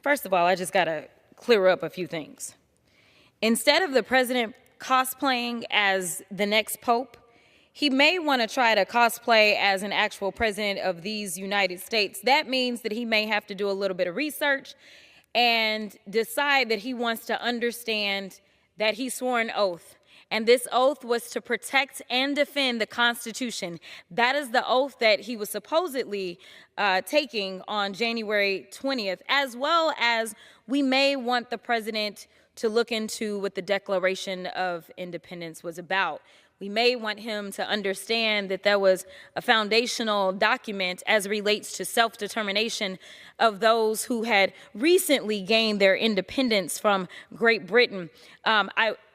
First of all, I just got to clear up a few things. Instead of the president cosplaying as the next pope, he may want to try to cosplay as an actual president of these United States. That means that he may have to do a little bit of research and decide that he wants to understand that he swore an oath. And this oath was to protect and defend the Constitution. That is the oath that he was supposedly taking on January 20th, as well as we may want the president to look into what the Declaration of Independence was about. We may want him to understand that there was a foundational document as it relates to self-determination of those who had recently gained their independence from Great Britain.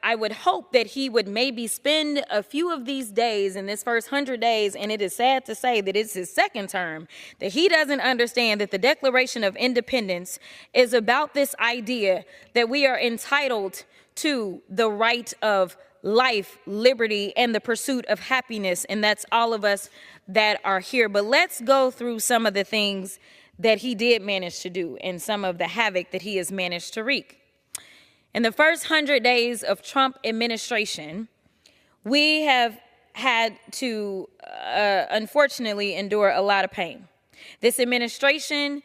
I would hope that he would maybe spend a few of these days in this first 100 days, and it is sad to say that it's his second term, that he doesn't understand that the Declaration of Independence is about this idea that we are entitled to the right of life, liberty, and the pursuit of happiness, and that's all of us that are here. But let's go through some of the things that he did manage to do and some of the havoc that he has managed to wreak. In the first 100 days of Trump administration, we have had to, unfortunately, endure a lot of pain. This administration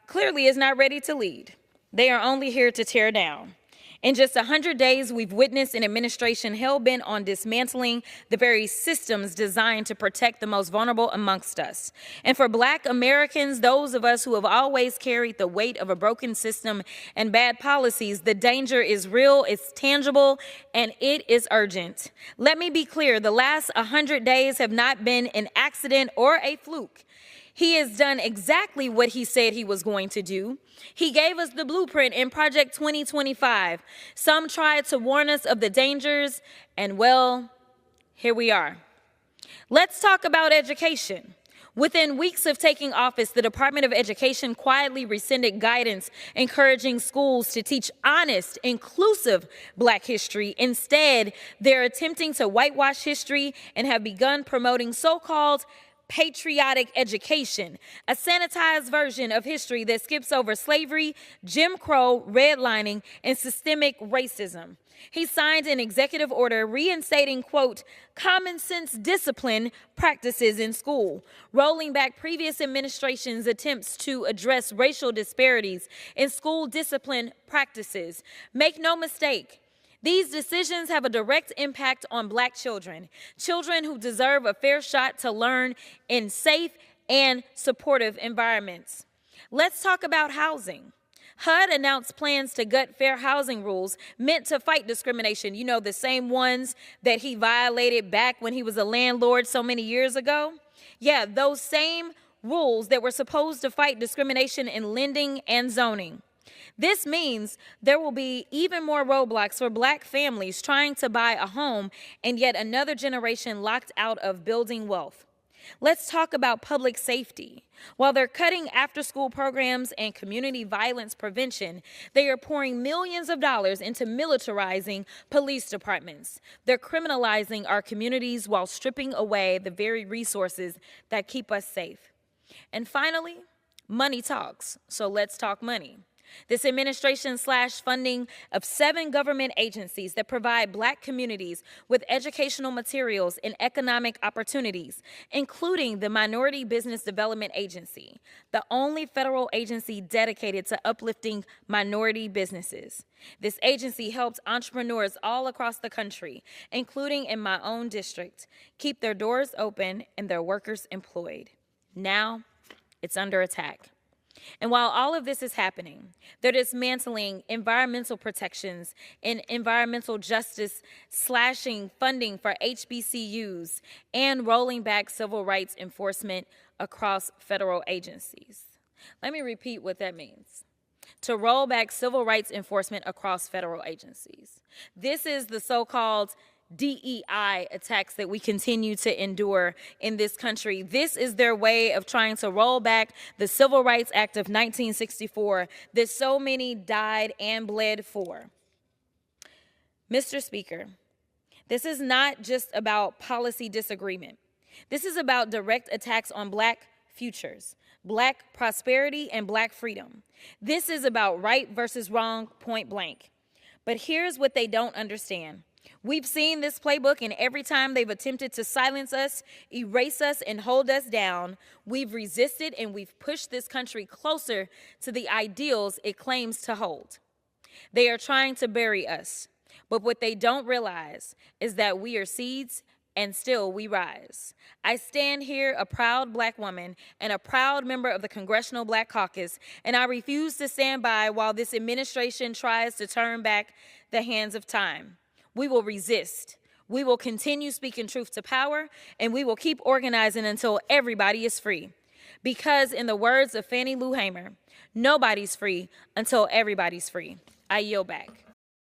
clearly is not ready to lead. They are only here to tear down. In just 100 days, we've witnessed an administration hell-bent on dismantling the very systems designed to protect the most vulnerable amongst us. And for Black Americans, those of us who have always carried the weight of a broken system and bad policies, the danger is real, it's tangible, and it is urgent. Let me be clear, the last 100 days have not been an accident or a fluke. He has done exactly what he said he was going to do. He gave us the blueprint in Project 2025. Some tried to warn us of the dangers, and well, here we are. Let's talk about education. Within weeks of taking office, the Department of Education quietly rescinded guidance encouraging schools to teach honest, inclusive Black history. Instead, they're attempting to whitewash history and have begun promoting so-called patriotic education, a sanitized version of history that skips over slavery, Jim Crow, redlining, and systemic racism. He signed an executive order reinstating, quote, common sense discipline practices in school, rolling back previous administrations' attempts to address racial disparities in school discipline practices. Make no mistake, these decisions have a direct impact on Black children, children who deserve a fair shot to learn in safe and supportive environments. Let's talk about housing. HUD announced plans to gut fair housing rules meant to fight discrimination. You know, the same ones that he violated back when he was a landlord so many years ago. Yeah, those same rules that were supposed to fight discrimination in lending and zoning. This means there will be even more roadblocks for Black families trying to buy a home and yet another generation locked out of building wealth. Let's talk about public safety. While they're cutting after-school programs and community violence prevention, they are pouring millions of dollars into militarizing police departments. They're criminalizing our communities while stripping away the very resources that keep us safe. And finally, money talks, so let's talk money. This administration slashed funding of 7 government agencies that provide Black communities with educational materials and economic opportunities, including the Minority Business Development Agency, the only federal agency dedicated to uplifting minority businesses. This agency helps entrepreneurs all across the country, including in my own district, keep their doors open and their workers employed. Now, it's under attack. And while all of this is happening, they're dismantling environmental protections and environmental justice, slashing funding for HBCUs, and rolling back civil rights enforcement across federal agencies. Let me repeat what that means. To roll back civil rights enforcement across federal agencies. This is the so-called DEI attacks that we continue to endure in this country. This is their way of trying to roll back the Civil Rights Act of 1964 that so many died and bled for. Mr. Speaker, this is not just about policy disagreement. This is about direct attacks on Black futures, Black prosperity, and Black freedom. This is about right versus wrong, point blank. But here's what they don't understand. We've seen this playbook, and every time they've attempted to silence us, erase us, and hold us down, we've resisted and we've pushed this country closer to the ideals it claims to hold. They are trying to bury us, but what they don't realize is that we are seeds and still we rise. I stand here a proud Black woman and a proud member of the Congressional Black Caucus, and I refuse to stand by while this administration tries to turn back the hands of time. We will resist. We will continue speaking truth to power, and we will keep organizing until everybody is free. Because in the words of Fannie Lou Hamer, nobody's free until everybody's free. I yield back.